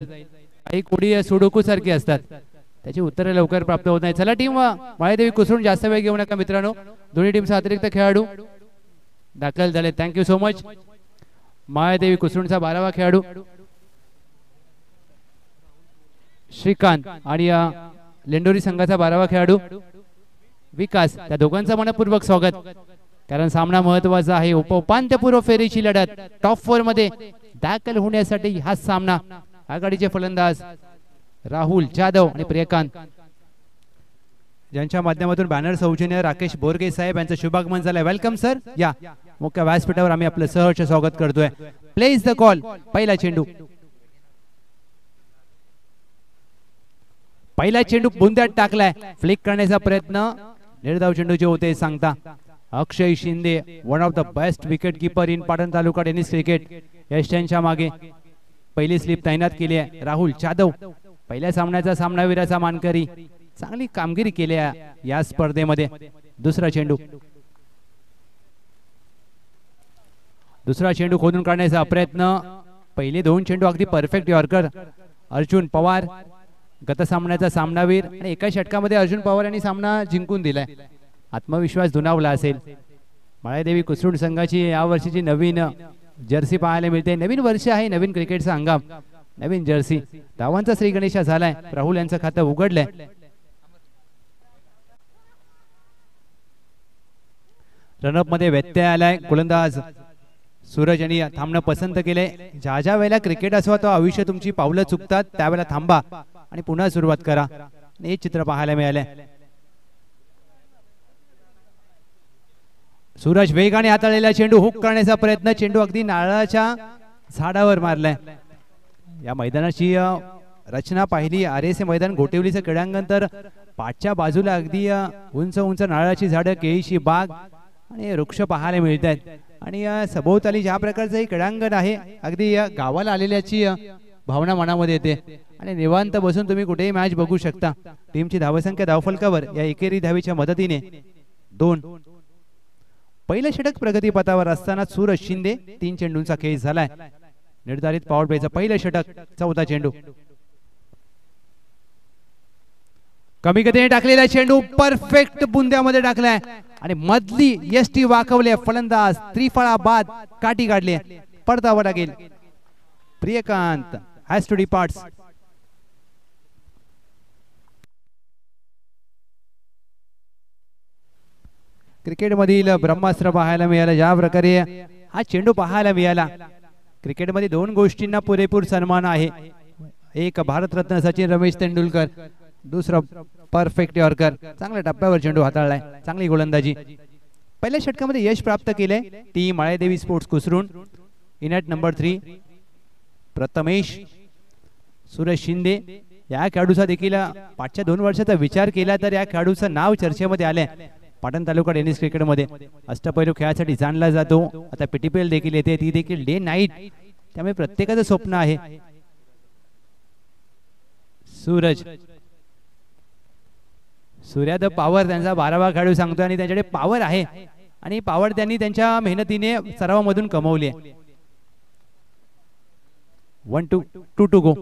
काही कोडी सुडोकू सारखी असतात, त्याची उत्तरे लवकर प्राप्त होत नाही. चला टीम माळेदेवी कुसरून जास्त वेळ घेऊ नका मित्रांनो. दोन्ही टीमचा अतिरिक्त खेळाडू दाखल झाले. Thank you so much. माळेदेवी कुसरूनचा 12वा खेळाडू श्रीकांत आणि लेंडोरी संघाचा 12वा खेळाडू विकास, त्या दोघांचं मनपूर्वक स्वागत. कारण सामना महत्वाचा आहे. उपांत्यपूर्व फेरीची लढत टॉप 4 मध्ये दाखल होण्यासाठी हा सामना. आघाडीचे फलंदाज राहुल जाधव आणि प्रियकांत, ज्यांच्या माध्यमातून बॅनर सौजन्य राकेश बोरगे साहेब यांचं शुभागमन झालंय. Welcome sir. या मुख्य व्यासपीठावर आम्ही आपलं सहर्ष स्वागत करतोय. Place the call. पहिला चेंडू, पहिला चेंडू बुंद्यात टाकलाय. फ्लिक करण्याचा प्रयत्न, निर्धाव चेंडू जे होते सांगता Akshay Shinde, one of the best wicket keeper in Patan taluka tennis cricket, यशांच्या मागे पहिली स्लिप तैनात केली आहे. राहुल जाधव पहिल्या सामन्याचा सामनावीराचा मानकरी, चांगली कामगिरी केली आहे या स्पर्धेमध्ये. दुसरा चेंडू, दुसरा चेंडू खोदून काढण्याचा प्रयत्न. पहिले दोन चेंडू अगदी परफेक्ट यॉर्कर. अर्जुन पवार गत सामन्याचा सामनावीर आणि एका षटकामध्ये अर्जुन पवार यांनी सामना जिंकून दिलाय. आत्मविश्वास दुणावला असेल. माळेदेवी कुसरून संघाची या वर्षीची नवीन जर्सी पाहायला मिळते. नवीन वर्ष आहे, नवीन क्रिकेटचा हंगाम, नवीन जर्सी. धावांचा श्री गणेशा झालाय. राहुल यांचं खातं उघडलंय. रनअप मध्ये व्यत्यय आलाय. गोलंदाज सूरज यांनी थांबणं पसंत केले. ज्या ज्या वेळेला क्रिकेट असो तो आयुष्य तुमची पावलं चुकतात त्यावेळेला थांबा आणि पुन्हा सुरुवात करा. हे चित्र पाहायला मिळाले. सूरज वेगाने हाताळलेला चेंडू हुक करण्याचा प्रयत्न. चेंडू अगदी नारळाच्या झाडावर मारलाय. या मैदानाची रचना पाहिली, RSA मैदान गोटिवलीचं क्रीडांगण, तर पाठच्या बाजूला अगदी उंच उंच नारळाची झाडं, केळीची बाग आणि वृक्ष पाहायला मिळत आहेत. आणि सभोवताली ज्या प्रकारचं हे क्रीडांगण आहे, अगदी गावाला आलेल्याची भावना मनामध्ये येते. आणि निवांत बसून तुम्ही कुठेही मॅच बघू शकता. टीमची धावसंख्या धावफलकावर या एकेरी धावीच्या मदतीने 2. पहिलं षटक प्रगतीपथावर असताना सूरज शिंदे 3 चेंडूंचा खेळ झालाय. निर्धारित पॉवर प्लेचं पहिलं षटक. 14 चेंडू, कमी गतीने टाकलेला चेंडू परफेक्ट बुंद्यामध्ये टाकलाय आणि मधली यष्टी वाकवले. फलंदाज त्रिफळा बाद काठी काढली. पडतावा लागेल. Priyakant has to departs. क्रिकेटमधील ब्रह्मास्त्र पाहायला मिळालं. ज्या प्रकारे हा चेंडू पाहायला मिळाला. क्रिकेटमध्ये 2 गोष्टींना पुरेपूर सन्मान आहे. एक भारतरत्न सचिन रमेश तेंडुलकर, दुसरं परफेक्ट यॉर्कर. चांगल्या टप्प्यावर चेंडू हाताळलाय. चांगली गोलंदाजी. पहिल्या षटकामध्ये यश प्राप्त केले team Maledevi sports Kusrun. In at number 3 Prathamesh Suraj Shinde. या खेळाडूचा देखील पाठच्या 2 वर्षाचा विचार केला तर या खेळाडूचं नाव चर्चेमध्ये आलंय. पाटण तालुका टेनिस क्रिकेट मध्ये अष्टपैलू खेळासाठी जाणला जातो. आता PTPL देखील येते, ती देखील डे नाईट, त्यामुळे प्रत्येकाचं स्वप्न आहे. सूरज, सूर्या द पॉवर त्यांचा 12वा खेळाडू सांगतोय आणि त्यांच्याकडे पॉवर आहे आणि पॉवर त्यांनी त्यांच्या मेहनतीने सरावामधून कमवली आहे. 1-2 टू गो.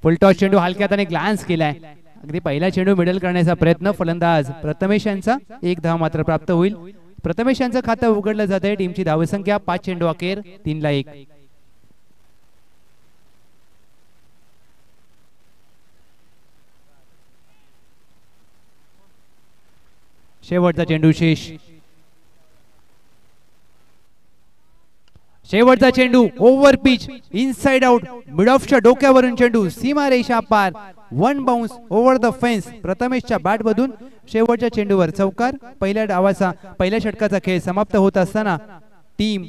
फुलटॉस चेंडू हलक्यात आणि ग्लान्स केलाय. अगदी पहिला चेंडू मिडल करण्याचा प्रयत्न. फलंदाज प्रथमेश यांचा 1 धाव मात्र प्राप्त होईल. प्रथमेश यांचं खातं उघडलं जात आहे. टीमची धावसंख्या 5 चेंडू अखेर 3-1. शेवटचा चेंडू शेष. शेवटचा चेंडू over pitch, inside out, mid ऑफच्या डोक्यावरून चेंडू सीमा रेषा पार. 1 बाउन्स ओव्हर द फेन्स. प्रथमेशच्या बॅट मधून शेवटच्या चेंडूवर चौकार. पहिल्या षटकाचा खेळ समाप्त होत असताना टीम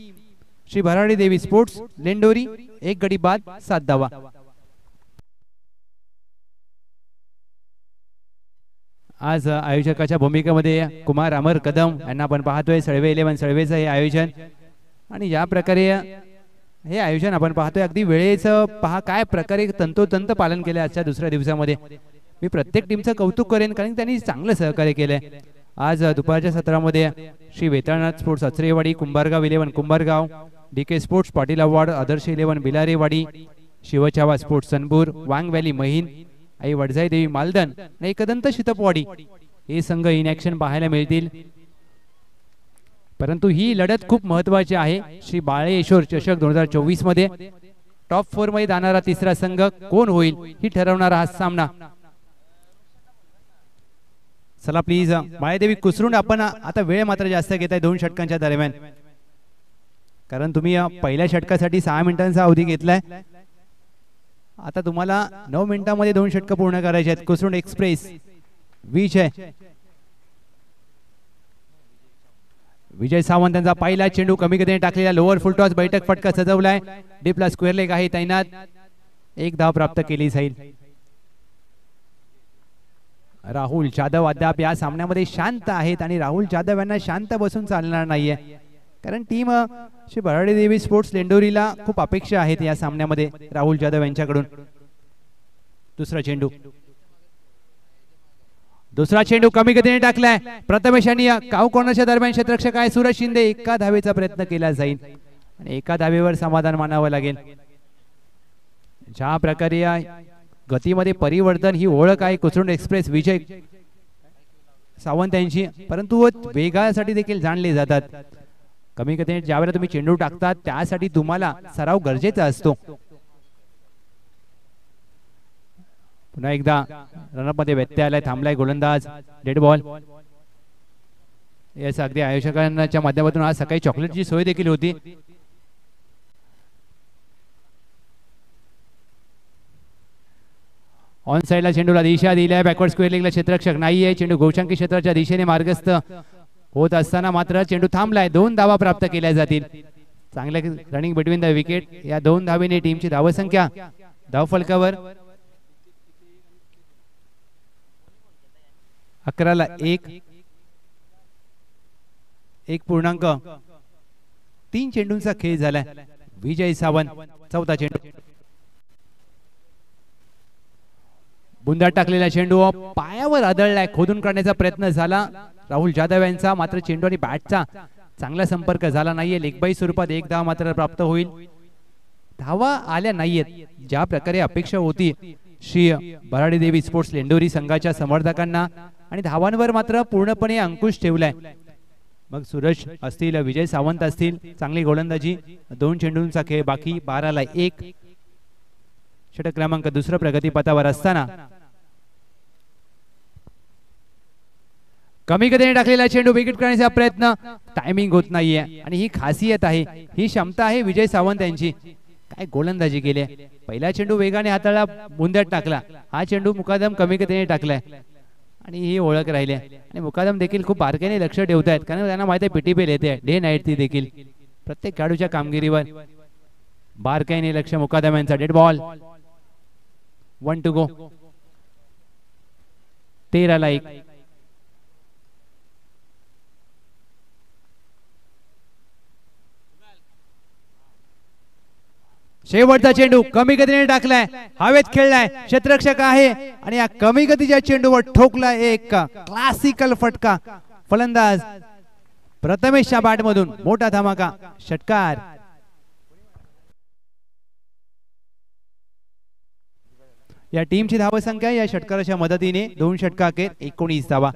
श्री भराडी देवी स्पोर्ट्स लेंडोरी 1 गडी बाद 7 धावा. आज आयोजकाच्या भूमिकेमध्ये कुमार अमर कदम यांना आपण पाहतोय. सळवे 11 सळवेचं हे आयोजन आणि या प्रकारे हे आयोजन आपण पाहतोय. अगदी वेळेचं पहा काय प्रकारे तंतोतंत पालन केलं आजच्या दुसऱ्या दिवसामध्ये. मी प्रत्येक टीमचं कौतुक करेन कारण त्यांनी चांगलं सहकार्य केलंय. आज दुपारच्या सत्रामध्ये Shri Vetalnath sports Acharewadi, Kumbhargaon 11 Kumbhargaon, DK sports Patil award, Adarsh 11 Bilarewadi, Shivchava sports Sanpur, Wang valley Mahin, आई वडजाई देवी मालदन आणि एकदंत शितपवाडी हे संघ इन ॲक्शन पाहायला मिळतील. परंतु ही लढत खूप महत्वाची आहे. श्री बाळेश्वर चषक 2024 मध्ये टॉप 4 मध्ये जाणारा तिसरा संघ कोण होईल ही ठरवणारा हा सामना. चला प्लीज बाळेदेवी कुसरून आपण आता वेळ मात्र जास्त घेताय 2 षटकांच्या दरम्यान, कारण तुम्ही पहिल्या षटकासाठी 6 मिनिटांचा अवधी घेतलाय. आता तुम्हाला 9 मिनिटांमध्ये 2 षटक पूर्ण करायचे आहेत. कुसरून एक्सप्रेस विजय सावंत यांचा पहिला चेंडू कमी गतीने टाकलेला लोअर फुल टॉस बैठक फटका सजवलाय. डीपला स्क्वेअर लेग आहे तैनात. 1 धाव प्राप्त केली जाईल. राहुल जाधव अद्याप या सामन्यामध्ये शांत आहेत आणि राहुल जाधव यांना शांत बसून चालणार नाहीये, कारण टीम श्री भराडी देवी स्पोर्ट्स लेंडोरीला खूप अपेक्षा आहेत या सामन्यामध्ये राहुल जाधव यांच्याकडून. दुसरा चेंडू कमी गतीने टाकलाय. प्रथमेश आणि काऊ कॉर्नरच्या दरम्यान क्षेत्ररक्षक आहे सूरज शिंदे. एका धावेचा प्रयत्न केला जाईल आणि एका धावेवर समाधान मानावं लागेल. ज्या प्रकारे गतीमध्ये परिवर्तन ही ओळख आहे कुसरून एक्सप्रेस विजय सावंत यांची, परंतु वेगासाठी देखील जाणले जातात. कमी गतीने ज्यावेळेला तुम्ही चेंडू टाकतात त्यासाठी तुम्हाला सराव गरजेचा असतो. पुन्हा एकदा रनअप मध्ये व्यत्यय आलाय. थांबलाय गोलंदाज. Dead ball. याच अगदी आयोजकांच्या माध्यमातून आज सकाळी चॉकलेटची सोय देखील होती. ऑन साइडला चेंडूला दिशा दिली. बॅकवर्ड स्क्वेअर लेगला क्षेत्ररक्षक नाहीये. चेंडू गोशांकी क्षेत्राच्या दिशेने मार्गस्थ होत असताना मात्र चेंडू थांबलाय. 2 धावा प्राप्त केल्या जातील. चांगल्या रनिंग बिटवीन द विकेट. या 2 धावेने टीमची धावसंख्या धावफलकावर 11ला 1.3 चेंडूंचा खेळ झालाय. विजय सावंत चौथा चेंडू. बुंदात टाकलेला चेंडू पायावर आदळलाय. खोदून काढण्याचा प्रयत्न झाला राहुल जाधव यांचा, मात्र चेंडू आणि बॅटचा चांगला संपर्क झाला नाहीये. लेग बाय स्वरूपात 1 धाव मात्र प्राप्त होईल. धावा आल्या नाहीयेत ज्या प्रकारे अपेक्षा होती श्री भराडी देवी स्पोर्ट्स लेंडोरी संघाच्या समर्थकांना, आणि धावांवर मात्र पूर्णपणे अंकुश ठेवलाय. मग सूरज असतील, विजय सावंत असतील, चांगली गोलंदाजी. 2 चेंडूंचा खेळ बाकी. 12ला 1. षटक क्रमांक 2 प्रगतीपथावर असताना कमी गतीने टाकलेला चेंडू विकेट करण्याचा प्रयत्न. टायमिंग होत नाहीये आणि ही खासियत आहे, ही क्षमता आहे विजय सावंत यांची. काय गोलंदाजी केली. पहिला चेंडू वेगाने हाताळला, बुंद्यात टाकला. हा चेंडू मुकादम कमी गतीने टाकलाय आणि ही ओळख राहिली. आणि मुकादम देखील खूप बारकाईने लक्ष ठेवतायत, कारण त्यांना माहिती आहे पीटीपीएल येते डे नाईट ती देखील. प्रत्येक खेळाडूच्या कामगिरीवर बारकाईने लक्ष. मुकादम यांचा डेड बॉल. 1 to go. 13ला 1. शेवटचा चेंडू कमी गतीने टाकलाय, हवेत खेळलाय. क्षेत्ररक्षक आहे आणि या कमी गतीच्या चेंडूवर ठोकला एक क्लासिकल फटका. फलंदाज प्रथमेशच्या बॅट मधून मोठा धमाका. षटकार. या टीमची धावसंख्या या षटकाराच्या मदतीने 2 षटकांखेर 19 धावा.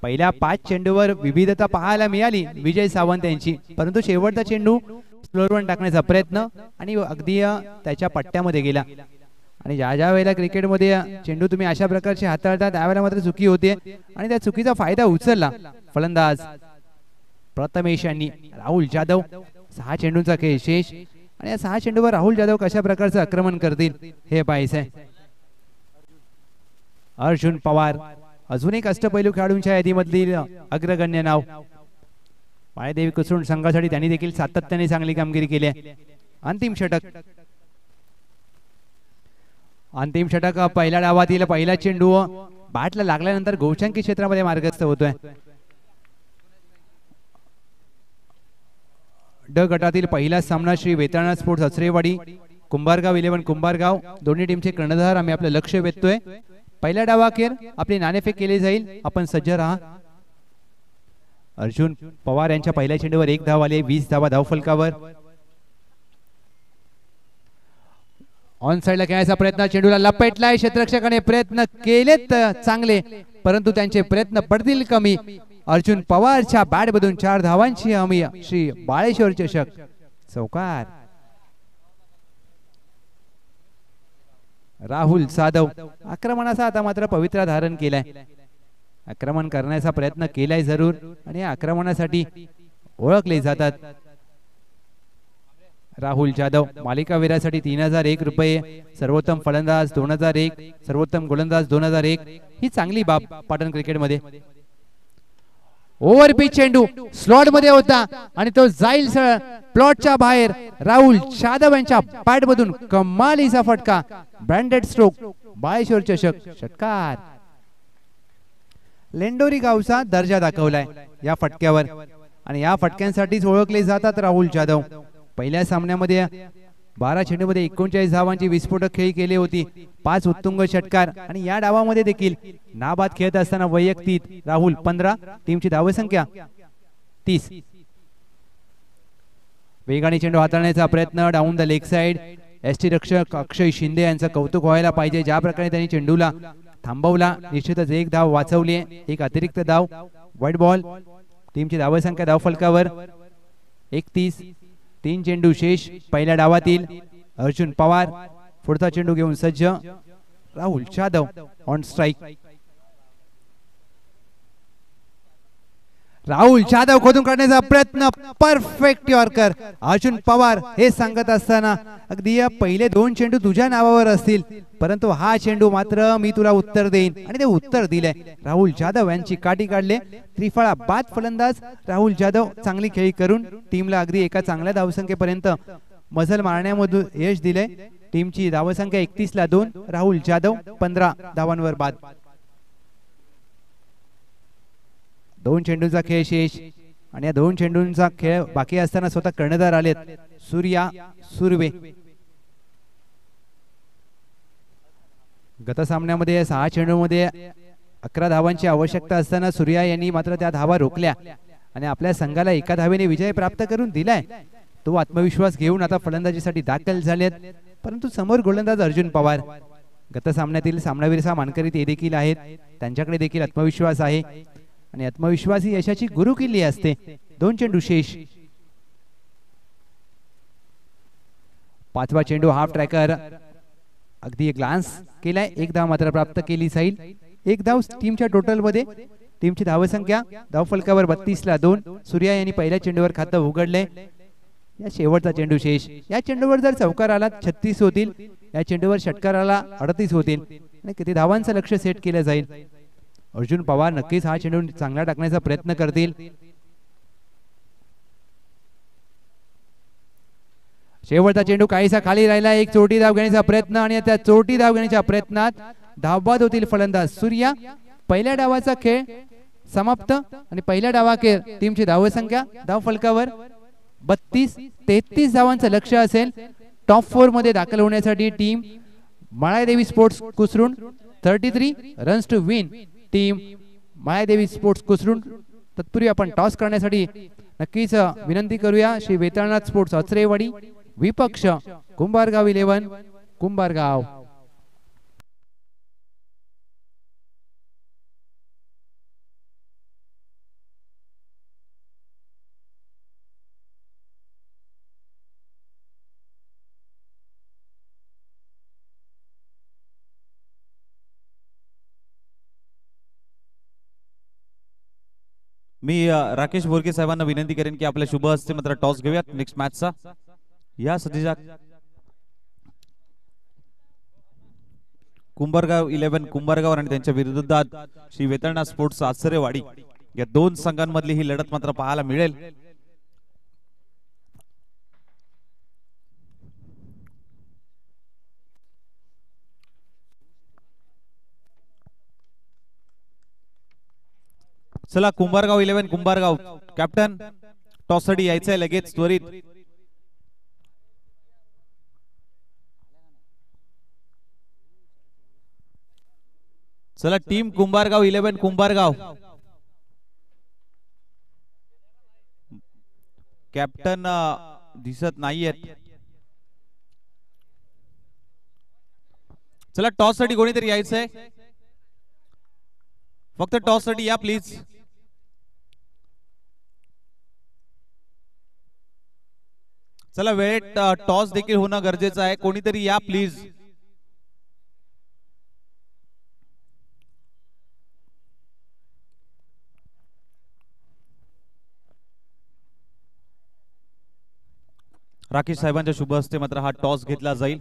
पहिल्या 5 चेंडूवर विविधता पाहायला मिळाली विजय सावंत यांची, परंतु शेवटचा चेंडू स्लोअर टाकण्याचा प्रयत्न आणि अगदी त्याच्या पट्ट्यामध्ये गेला. आणि ज्या वेळेला क्रिकेटमध्ये चेंडू तुम्ही अशा प्रकारचे हाताळता त्यावेळेला मात्र चुकी होते आणि त्या चुकीचा फायदा उचलला फलंदाज प्रथमेश यांनी. राहुल जाधव. 6 चेंडूंचा खेळ शेष आणि या 6 चेंडूवर राहुल जाधव कशा प्रकारचं आक्रमण करतील हे पाहायचंय. अर्जुन पवार अजून एक अष्टपैलू खेळाडूंच्या यादीमधील अग्रगण्य नाव. माळेदेवी कुसरून संघासाठी त्यांनी देखील सातत्याने चांगली कामगिरी केली आहे. अंतिम षटक. अंतिम षटक. पहिल्या डावातील पहिला चेंडू बॅटला लागल्यानंतर गोशांकी क्षेत्रामध्ये मार्गस्थ होतोय. ड गटातील पहिला सामना श्री वेताळनाथ स्पोर्ट्स अचरेवाडी कुंभारगाव 11 कुंभारगाव दोन्ही टीमचे कर्णधार आम्ही आपलं लक्ष वेधतोय. पहिल्या डावाखेर आपली नाणेफेक केली जाईल. आपण सज्ज राहा. अर्जुन पवार यांच्या पहिल्या चेंडूवर 1 धाव आली. 20 धावा धावफलकावर. ऑन साइडला खेळायचा प्रयत्न, चेंडूला लपेटलाय, क्षेत्ररक्षकाने प्रयत्न केलेत चांगले, परंतु त्यांचे प्रयत्न पडतील कमी. अर्जुन पवारच्या बॅट मधून 4 धावांची हमी. श्री बाळेश्वर चषक चौकार. राहुल जाधव आक्रमणाचा आता मात्र पवित्रा धारण केलाय. आक्रमण करण्याचा प्रयत्न केलाय जरूर आणि आक्रमणासाठी ओळखले जातात. राहुल जाधव मालिकावीरासाठी 3001 रुपये, सर्वोत्तम फलंदाज 2001, सर्वोत्तम गोलंदाज 2001. ही चांगली बाब पाटण क्रिकेटमध्ये. ओव्हर पिच चेंडू स्लॉट मध्ये होता आणि तो जाईल प्लॉटच्या बाहेर. राहुल जाधव यांच्या बॅट मधून कमालीचा फटका. Branded stroke. बाळेश्वर चषक षटकार. लेंडोरी गावचा दर्जा दाखवलाय या फटक्यावर आणि या फटक्यांसाठीच ओळखले जातात राहुल जाधव. पहिल्या सामन्यामध्ये 12 चेंडूमध्ये 39 धावांची विस्फोटक खेळी केली होती, 5 उत्तुंग षटकार आणि या डावामध्ये देखील नाबाद खेळत असताना वैयक्तिक राहुल 15, टीमची धावसंख्या 30. वेगाने चेंडू हाताळण्याचा प्रयत्न down the leg side. ST रक्षक अक्षय शिंदे यांचं कौतुक व्हायला पाहिजे, ज्या प्रकारे त्यांनी चेंडूला थांबवला. निश्चितच एक धाव वाचवली, एक अतिरिक्त धाव. White ball. टीमची धावसंख्या धावफलकावर 31. 3 चेंडू शेष पहिल्या डावातील. अर्जुन पवार पुढचा चेंडू घेऊन सज्ज. Rahul Jadhav on strike. राहुल जाधव खोदून काढण्याचा प्रयत्न, परफेक्ट यॉर्कर. अर्जुन पवार हे सांगत असताना अगदी पहिले 2 चेंडू तुझ्या नावावर असतील, परंतु हा चेंडू मात्र मी तुला उत्तर देईन आणि ते उत्तर दिले. राहुल जाधव यांची काठी काढले. त्रिफळा बाद फलंदाज राहुल जाधव चांगली खेळी करून टीमला अगदी एका चांगल्या धावसंख्येपर्यंत मजल मारण्यामधून यश दिले. टीमची धावसंख्या 31 ला 2. राहुल जाधव 15 धावांवर बाद. 2 चेंडूंचा खेळ शेष आणि या 2 चेंडूंचा खेळ बाकी असताना स्वतः कर्णधार आलेत सूर्या सुर्वे. गत सामन्यामध्ये 6 चेंडूमध्ये 11 धावांची आवश्यकता असताना सूर्या यांनी मात्र त्या धावा रोखल्या आणि आपल्या संघाला एका धावेने विजय प्राप्त करून दिलाय. तो आत्मविश्वास घेऊन आता फलंदाजीसाठी दाखल झालेत, परंतु समोर गोलंदाज अर्जुन पवार गत सामन्यातील सामनावीरचा मानकरी ते देखील आहेत. त्यांच्याकडे देखील आत्मविश्वास आहे आणि आत्मविश्वास ही यशाची गुरुकिल्ली असते. 2 चेंडू शेष. 5वा चेंडू हाफ ट्रॅकर. अगदी एक ग्लान्स केलाय, 1 धाव मात्र प्राप्त केली जाईल. 1 धाव टीमच्या टोटल मध्ये. टीमची धावसंख्या धावफलकावर 32 ला 2. सूर्या यांनी पहिल्या चेंडूवर खातं उघडले. या शेवटचा चेंडू शेष. या चेंडूवर जर चौकार आला 36 होतील, या चेंडूवर षटकार आला 38 होतील आणि किती धावांचं लक्ष सेट केलं जाईल. अर्जुन पवार नक्कीच हा चेंडू चांगला टाकण्याचा प्रयत्न करतील. शेवटचा चेंडू काहीसा खाली राहिला. एक चोटी धाव घेण्याचा प्रयत्न आणि त्या चोटी धाव घेण्याच्या प्रयत्नात धावबाद होतील फलंदाज सूर्या. पहिल्या डावाचा खेळ समाप्त आणि पहिल्या डावाखेर टीमची धावसंख्या धावफलकावर 32-33 धावांचं लक्ष असेल. टॉप 4 मध्ये दाखल होण्यासाठी team Maladevi sports Kusrun 33 runs to win. Team Maladevi sports Kusrun. तत्पूर्वी आपण टॉस करण्यासाठी नक्कीच विनंती करूया. श्री वेताळनाथ स्पोर्ट्स अचरेवाडी, विपक्ष कुंभारगाव 11 कुंभारगाव. मी राकेश बोरके साहेबांना विनंती करेन की आपल्या शुभ हस्ते मात्र टॉस घेऊयात नेक्स्ट मॅचचा. या सध्याच्या कुंभारगाव 11 कुंभारगाव आणि त्यांच्या विरोधात श्री वेताळनाथ स्पोर्ट्स आचरेवाडी या 2 संघांमधली ही लढत मात्र पाहायला मिळेल. चला कुंभारगाव 11 कुंभारगाव कॅप्टन टॉस साठी यायचंय लगेच त्वरित. चला टीम कुंभारगाव 11 कुंभारगाव. कॅप्टन दिसत नाहीयेत. चला टॉस साठी कोणीतरी यायचंय, फक्त टॉस साठी या प्लीज. चला वेळेत टॉस देखील होणं गरजेचं आहे, कोणीतरी या प्लीज. राकेश साहेबांच्या शुभ हस्ते मात्र हा टॉस घेतला जाईल.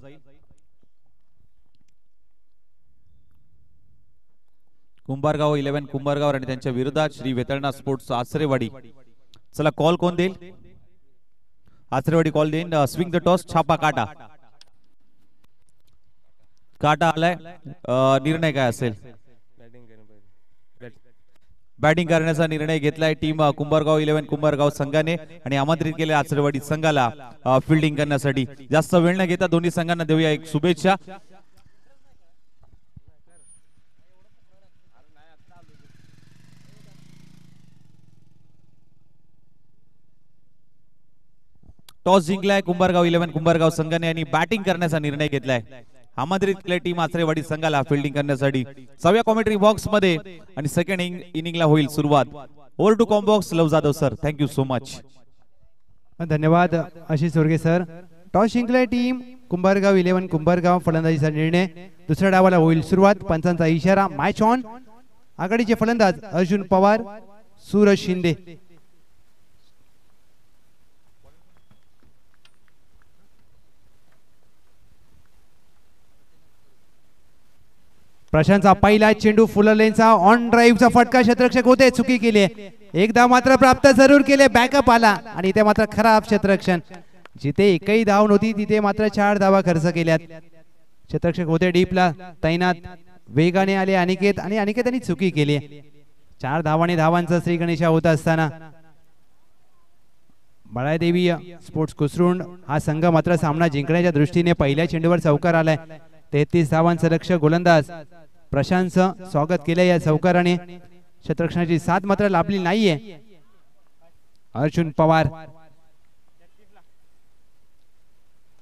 कुंभारगाव 11 कुंभारगाव आणि त्यांच्या विरोधात श्री वेतळनाथ स्पोर्ट्स आचरेवाडी. चला कॉल कोण देईल? आचरेवाडी कॉल देईन. Swing the toss. छापा काटा. काटा आलाय. निर्णय काय असेल? बॅटिंग करण्याचा निर्णय घेतलाय टीम कुंभारगाव 11 कुंभारगाव संघाने आणि आमंत्रित केले आचरेवाडी संघाला फिल्डिंग करण्यासाठी. जास्त वेळ न घेता दोन्ही संघांना देऊया एक शुभेच्छा. टॉस जिंकलाय कुंभारगाव 11 कुंभारगाव संघाने आणि बॅटिंग करण्याचा निर्णय घेतलाय. आमंत्रित केले टीम आचरेवाडी संघाला फिल्डिंग करण्यासाठी. 6व्या कॉमेंट्री बॉक्स मध्ये आणि सेकंड इनिंगला होईल सुरुवात. Over to com box Lav Jadhav sir. Thank you so much. धन्यवाद आशिष सोरगे सर. टॉस जिंकलाय टीम कुंभारगाव 11 कुंभारगाव. फलंदाजीचा निर्णय. दुसऱ्या डावाला होईल सुरुवात. पंचांचा इशारा मॅच ऑन. आघाडीचे फलंदाज अर्जुन पवार, सूरज शिंदे. प्रशांतचा पहिला चेंडू फुललेनचा ऑन ड्राईव्हचा फटका. क्षेत्ररक्षक होते, चुकी केली. एकदा मात्र प्राप्त जरूर केले. बॅकअप आला आणि इथे मात्र खराब क्षेत्ररक्षण. जिथे एकही धाव नव्हती तिथे मात्र 4 धावा खर्च केल्यात. क्षेत्ररक्षक होते डीपला तैनात. वेगाने आले अनिकेत आणि अनिकेतांनी चुकी केली. 4 धावाने धावांचा श्री गणेशा होत असताना बाळादेवी स्पोर्ट्स कुसरुंड हा संघ मात्र सामना जिंकण्याच्या दृष्टीने पहिल्या चेंडूवर चौकार आलाय. 33 धावांचं लक्ष. गोलंदाज प्रशांतचं स्वागत केलं या चौकाराने. क्षेत्ररक्षणाची साथ मात्र लाभली नाहीये. अर्जुन पवार.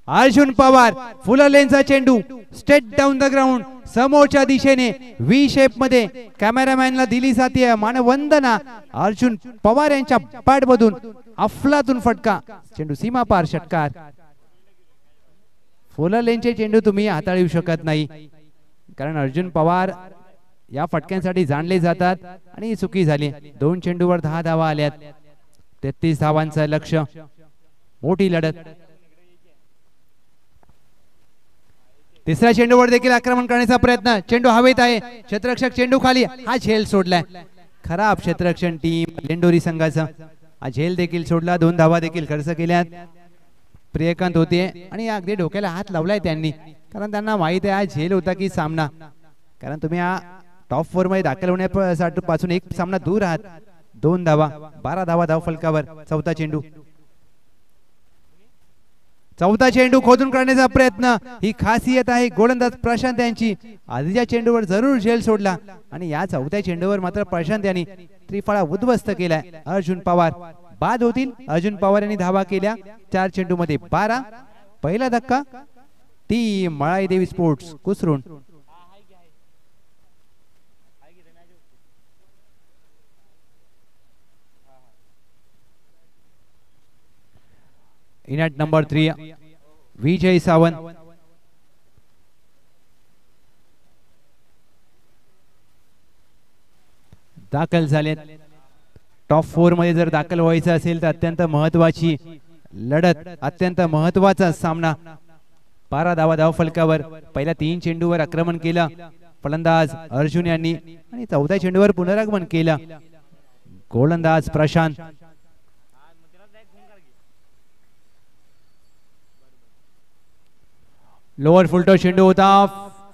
अर्जुन पवार फुल लेनचा चेंडू स्ट्रेट डाऊन द ग्राउंड. समोरच्या दिशेने व्ही शेप मध्ये कॅमेरामॅनला दिली जाते मानवंदना. अर्जुन पवार यांच्या बॅट मधून अफलातून फटका. चेंडू सीमा पार. षटकार. फुल लेनचे चेंडू तुम्ही हाताळू शकत नाही कारण अर्जुन पवार या फटक्यांसाठी जाणले जातात आणि चुकी झाली. 2 चेंडूवर 10 धावा आल्यात. 33 धावांचं लक्ष. मोठी लढत. तिसऱ्या चेंडूवर देखील आक्रमण करण्याचा प्रयत्न. चेंडू हवेत आहे. क्षेत्ररक्षक चेंडू खाली. हा झेल सोडलाय. खराब क्षेत्ररक्षण टीम लेंडोरी संघाचा. हा झेल देखील सोडला. 2 धावा देखील खर्च केल्यात. प्रियकांत होते आणि अगदी डोक्याला हात लावलाय त्यांनी कारण त्यांना माहित आहे हा झेल होता की सामना. कारण तुम्ही हा टॉप 4 मध्ये दाखल होण्यापासून एक सामना दूर आहात. 2 धावा. 12 धावा धाव फलकावर. चौथा चेंडू. चौथा चेंडू खोदून काढण्याचा प्रयत्न. ही खासियत आहे गोलंदाज प्रशांत यांची. आधीच्या चेंडूवर जरूर झेल सोडला आणि या चौथ्या चेंडूवर मात्र प्रशांत यांनी त्रिफळा उद्ध्वस्त केलाय. अर्जुन पवार बाद होतील. अर्जुन पवार यांनी धावा केल्या. 4 चेंडू मध्ये 12. पहिला धक्का टीम मळाईदेवी स्पोर्ट्स कुसरुंड. इनॅट नंबर 3 विजय सावंत. दाखल झालेत. टॉप 4 मध्ये जर दाखल व्हायचं असेल तर अत्यंत महत्वाची लढत. अत्यंत महत्वाचा सामना. 12 धावा धाव फलकावर. पहिल्या 3 चेंडूवर आक्रमण केलं फलंदाज अर्जुन यांनी आणि चौथ्या चेंडूवर पुनरागमन केलं गोलंदाज प्रशांत. लोअर फुलटो चेंडू होता.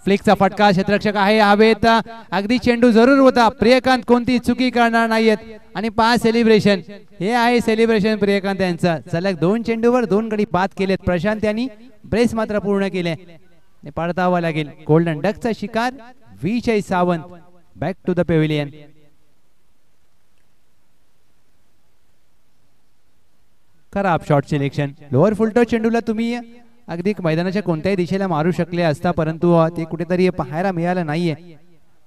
फ्लिकचा फटका. क्षेत्ररक्षक आहे हवेत. अगदी चेंडू जरूर होता. प्रियकांत कोणती चुकी करणार नाहीयेत आणि 5 सेलिब्रेशन. हे आहे सेलिब्रेशन प्रियकांत यांचं. सलग 2 चेंडूवर 2 गडी बाद केलेत. प्रशांत यांनी ब्रेस मात्र पूर्ण केले. पडतावा लागेल. गोल्डन डकचा शिकार Vijay Sawant. Back to the pavilion. खराब शॉट सिलेक्शन. लोअर फुलटो चेंडूला तुम्ही अगदी मैदानाच्या कोणत्याही दिशेला मारू शकले असता, परंतु ते कुठेतरी पाहायला मिळालं नाहीये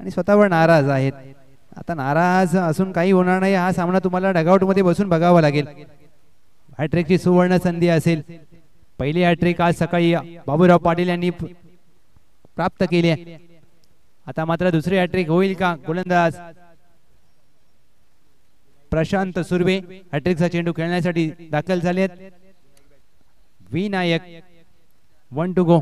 आणि स्वतःवर नाराज आहेत. आता नाराज असून काही होणार नाही. हा सामना तुम्हाला डगआउट मध्ये बसून बघावा लागेल. हॅट्रिकची सुवर्ण संधी असेल. पहिली हॅट्रिक आज सकाळी बाबूराव पाटील यांनी प्राप्त केली आहे. आता मात्र दुसरी हॅट्रिक होईल का? गोलंदाज प्रशांत सुर्वे हॅट्रिकचा चेंडू खेळण्यासाठी दाखल झाले आहेत. Vinayak 1 to go.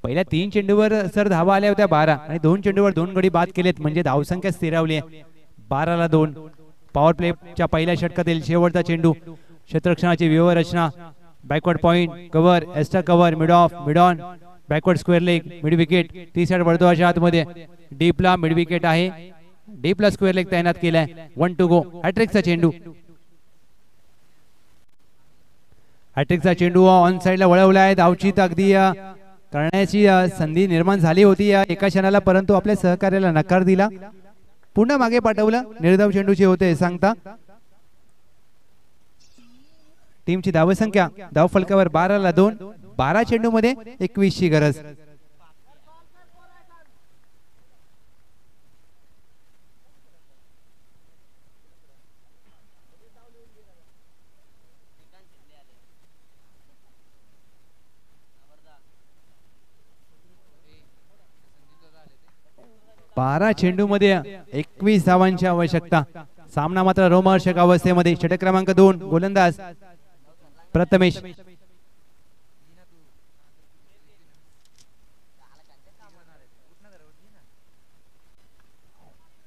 पहिल्या 3 चेंडूवर सर धावा आल्या होत्या 12 आणि 2 चेंडूवर 2 गडी बाद केलेत, म्हणजे धावसंख्या स्थिरावली आहे. 12 ला 2. पॉवर प्लेच्या पहिल्या षटकातील शेवटचा चेंडू. क्षेत्ररक्षणाची व्यूहरचना. Backward point, cover, extra cover, mid of, mid on, backward square leg, mid wicket. 30 yard वर्तुळाच्या आतमध्ये डीपला मिड विकेट आहे. डीपला स्क्वेअर लेग तैनात केलाय. 1 to go. हॅट्रिकचा चेंडू. हॅट्रिकचा चेंडू ऑन साइडला वळवला आहे. धावचीत अगदी करण्याची संधी निर्माण झाली होती या एका क्षणाला, परंतु आपल्या सहकार्याला नकार दिला. पुन्हा मागे पाठवलं. निर्धाव चेंडूचे होते सांगता. टीमची धावसंख्या धाव फलकावर 12 ला 2. 12 चेंडू मध्ये 21 ची गरज. बारा चेंडू मध्ये 21 धावांची आवश्यकता. सामना मात्र रोमहर्षक अवस्थेमध्ये. षटक क्रमांक 2 गोलंदाज प्रथमेश.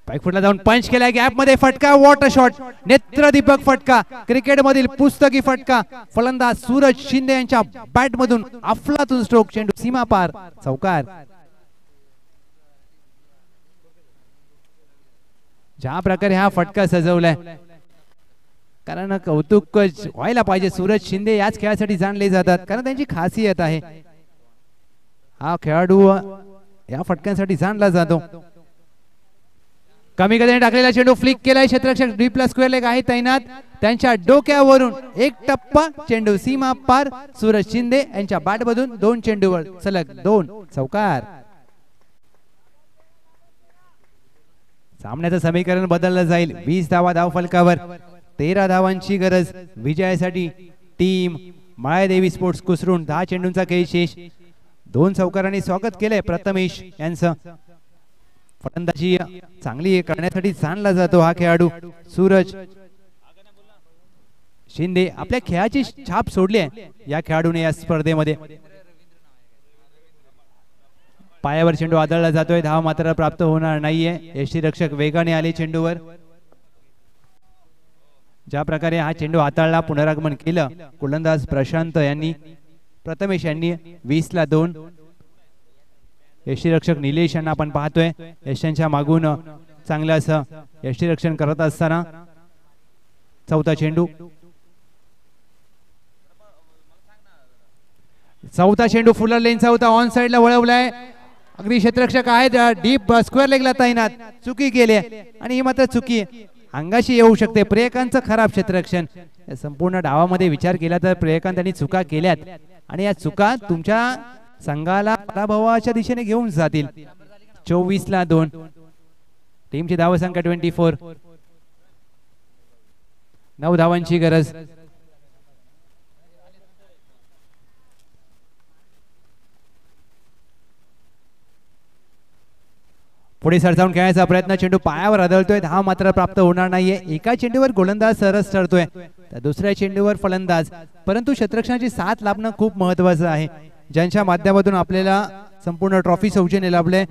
बॅकफुटला जाऊन पंच केलाय. गॅप मध्ये फटका. Water shot. नेत्रदीपक फटका. क्रिकेट मधील पुस्तकी फटका. फलंदाज सूरज शिंदे यांच्या बॅट मधून अफलातून स्ट्रोक. चेंडू सीमा पार. चौकार. ज्या प्रकारे हा फटका सजवलाय, कारण कौतुक व्हायला पाहिजे. सूरज शिंदे याच खेळासाठी जाणले जातात, कारण त्यांची खासियत आहे. हा खेळाडू या फटक्यांसाठी जाणला जातो. कमी गतीने टाकलेला चेंडू फ्लिक केलाय. क्षेत्ररक्षक डीपला स्क्वेअर लेग आहे तैनात. त्यांच्या डोक्यावरून एक टप्पा. चेंडू सीमा पार. सूरज शिंदे यांच्या बॅट मधून 2 चेंडूवर सलग 2. चौकार. सामन्याचं समीकरण बदललं जाईल. 20 धावा धाव फलकावर. 13 धावांची गरज विजयासाठी. टीम माळादेवी स्पोर्ट्स कुसरून 10 चेंडूंचा खेळ शेष. 2 चौकारांनी स्वागत केलंय प्रथमेश यांचं. फलंदाजी चांगली करण्यासाठी जाणला जातो हा खेळाडू सूरज शिंदे. आपल्या खेळाची छाप सोडली आहे या खेळाडूने या स्पर्धेमध्ये. पायावर चेंडू आदळला जातोय. धाव मात्र प्राप्त होणार नाहीये. यष्टीरक्षक वेगाने आले चेंडूवर. ज्या प्रकारे हा चेंडू हाताळला, पुनरागमन केलं गोलंदाज प्रशांत यांनी. प्रथमेश यांनी 20 ला 2. यष्टीरक्षक निलेश यांना आपण पाहतोय. यशांच्या मागून चांगलं असं यष्टीरक्षण करत असताना. चौथा चेंडू. चौथा चेंडू फुलर लेनचा होता. ऑन साइडला वळवलाय. अगदी क्षेत्ररक्षक आहेत डीप स्क्वेअर लेगला तैनात. चुकी केली आणि ही मात्र चुकी अंगाशी येऊ शकते. प्रेयकांचं खराब क्षेत्ररक्षण. संपूर्ण डावामध्ये विचार केला तर प्रेयकांनी चुका केल्यात आणि या चुका तुमच्या संघाला पराभवाच्या दिशेने घेऊन जातील. 24 ला 2. टीमची धावसंख्या 24. 9 धावांची गरज. पुढे सरसावून खेळायचा प्रयत्न. चेंडू पायावर आदळतोय. धाव मात्र प्राप्त होणार नाहीये. एका चेंडूवर गोलंदाज सरस ठरतोय, तर दुसऱ्या चेंडूवर फलंदाज. परंतु क्षेत्ररक्षणाची साथ लाभणं खूप महत्वाचं आहे, ज्यांच्या माध्यमातून आपल्याला संपूर्ण ट्रॉफी सौजन्य लाभले.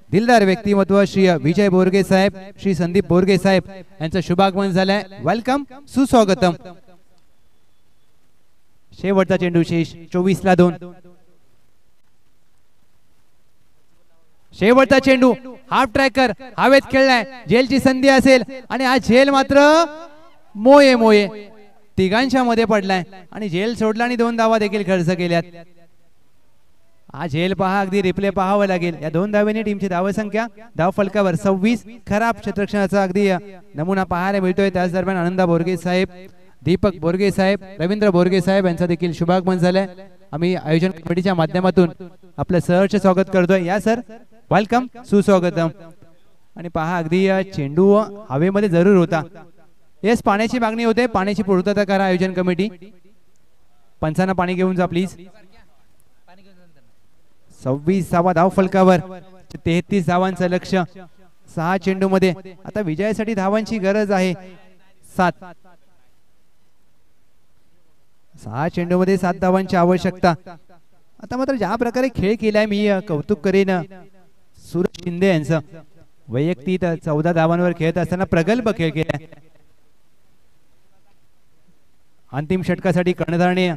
दिलदार व्यक्तिमत्व श्री विजय बोरगे साहेब, श्री संदीप बोरगे साहेब यांचं शुभागमन झालंय. वेलकम, सुस्वागतम. शेवटचा चेंडू शेष. 24 ला 2. शेवटचा चेंडू. हाफ ट्रॅकर हवेत खेळलाय. झेलची संधी असेल आणि हा झेल मात्र मोये मोये तिघांच्या मध्ये पडलाय आणि झेल सोडला आणि 2 धावा देखील खर्च केल्यात. हा झेल पहा, अगदी रिप्ले पाहावं लागेल. या 2 धावेने टीमची धावसंख्या धाव फलकावर 26. खराब क्षेत्ररक्षणाचा अगदी नमुना पाहायला मिळतोय. त्याच दरम्यान आनंदा बोरगे साहेब, दीपक बोरगे साहेब, रवींद्र बोरगे साहेब यांचा देखील शुभागमन झालंय. आम्ही आयोजन कमिटीच्या माध्यमातून आपलं सहर्ष स्वागत करतोय. या सर, वेलकम, सुस्वागतम. आणि पहा अगदी चेंडू हवेमध्ये जरूर होता. येस, पाण्याची मागणी होते, पाण्याची पूर्तता करा आयोजन कमिटी. पंचांना पाणी घेऊन जा प्लीज. 26वा धाव फलकावर, 33 धावांचं लक्ष्य 6 चेंडू मध्ये. आता विजयासाठी धावांची गरज आहे 7. 6 चेंडू मध्ये 7 धावांची आवश्यकता. आता मात्र ज्या प्रकारे खेळ केलाय मी कौतुक करेन सूरज शिंदे यांचं. वैयक्तिक 14 धावांवर खेळत असताना प्रगल्भ खेळ केलाय. अंतिम षटकासाठी कर्णधारने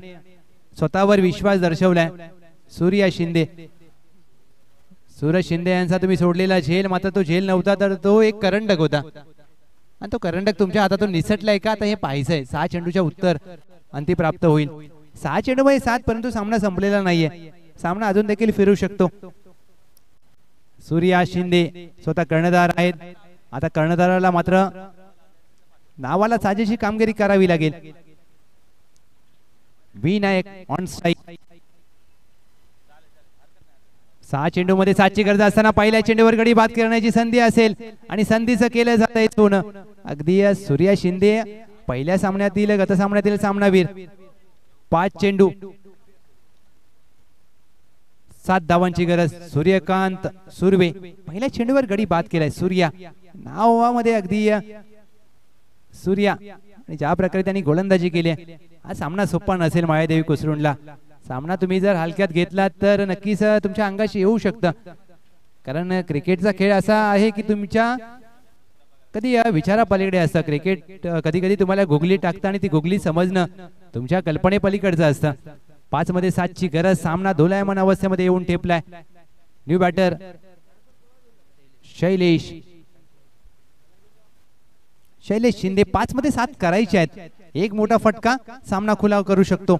स्वतःवर विश्वास दर्शवलाय. सूर्या शिंदे, सूरज शिंदे यांचा तुम्ही सोडलेला झेल, मात्र तो झेल नव्हता तर तो एक करंडक होता आणि तो करंडक तुमच्या हातातून निसटलाय का आता हे पाहायचंय. 6 चेंडूच्या उत्तर अंती प्राप्त होईल. 6 चेंडू मध्ये 7, परंतु सामना संपलेला नाहीये. सामना अजून देखील फिरू शकतो. सूर्या शिंदे स्वतः कर्णधार आहेत. आता कर्णधाराला मात्र नावाला साजेशी कामगिरी करावी लागेल. Vinayak on strike. 6 चेंडू मध्ये 7 ची गरज असताना पहिल्या चेंडूवर गडी बाद करण्याची संधी असेल आणि संधीचं केलं जात आहे सोनं. अगदी सूर्या शिंदे पहिल्या सामन्यातील गत सामन्यातील सामनावीर. 5 चेंडू 7 धावांची गरज. सूर्यकांत सुर्वे पहिल्या चेंडूवर गडी बाद केलाय. सूर्या नावामध्ये अगदी सूर्या, आणि ज्या प्रकारे त्यांनी गोलंदाजी केली हा सामना सोपा नसेल मायादेवी कुसरुंडला. सामना तुम्ही जर हलक्यात घेतलात तर नक्कीच तुमच्या अंगाशी येऊ शकतं. कारण क्रिकेटचा खेळ असा आहे की तुमच्या कधी विचारापलीकडे असतं. क्रिकेट कधी कधी तुम्हाला गुगली टाकतं आणि ती गुगली समजणं तुमच्या कल्पनेपलीकडचं असतं. 5 मध्ये 7 ची गरज. सामना दोलायमान अवस्थेमध्ये येऊन ठेपलाय. New batter Shailesh Shinde. 5 मध्ये 7 करायचे आहेत. एक मोठा फटका सामना खुला करू शकतो.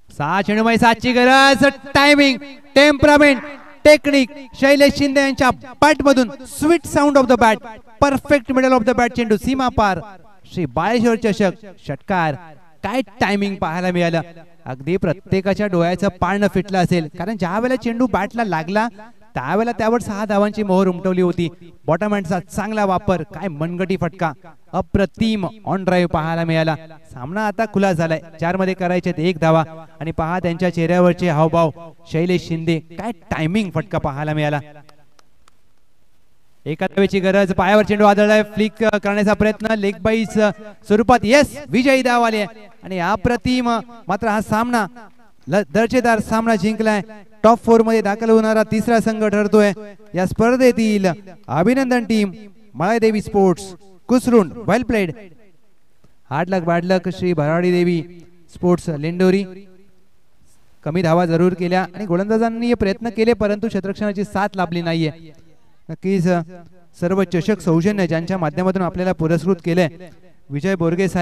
6 चेंडू मध्ये 7 ची गरज. Timing, temperament, technique Shailesh Shinde यांच्या बॅट मधून. Sweet sound of the bat, perfect middle of the bat चेंडू सीमा पार. श्री बाळेश्वर चषक षटकार. काय टायमिंग पाहायला मिळालं. अगदी प्रत्येकाच्या डोळ्याचं पाळणं फिटलं असेल. कारण ज्या वेळेला चेंडू बॅटला लागला त्यावेळेला त्यावर 6 धावांची मोहर उमटवली होती. बॉटम हँडचा चांगला वापर. काय मनगटी फटका, अप्रतिम ऑन ड्राईव्ह पाहायला मिळाला. सामना आता खुला झालाय. 4 मध्ये करायचे 1 धावा. आणि पहा त्यांच्या चेहऱ्यावरचे हावभाव. शैलेश शिंदे काय टायमिंग फटका पाहायला मिळाला. एका धावेची गरज. पायावर चेंडू आदळलाय. फ्लिक करण्याचा प्रयत्न लेग बाईस स्वरूपात. येस, विजयी धाव आली आणि अप्रतिम. मात्र हा सामना दर्जेदार सामना जिंकलाय. टॉप 4 मध्ये दाखल होणारा 3रा संघ ठरतोय या स्पर्धेतील. अभिनंदन टीम मायादेवी स्पोर्ट्स कुसरुंड. वेल प्लेड. हार्ड लक बॅड लक श्री भराडी देवी स्पोर्ट्स लिंडोरी. कमी धावा जरूर केल्या आणि गोलंदाजांनी प्रयत्न केले परंतु क्षेत्ररक्षणाची साथ लाभली नाहीये. नक्कीच सर्व चषक सौजन्य ज्यांच्या माध्यमातून आपल्याला पुरस्कृत केले. विजय बोरगे साहेब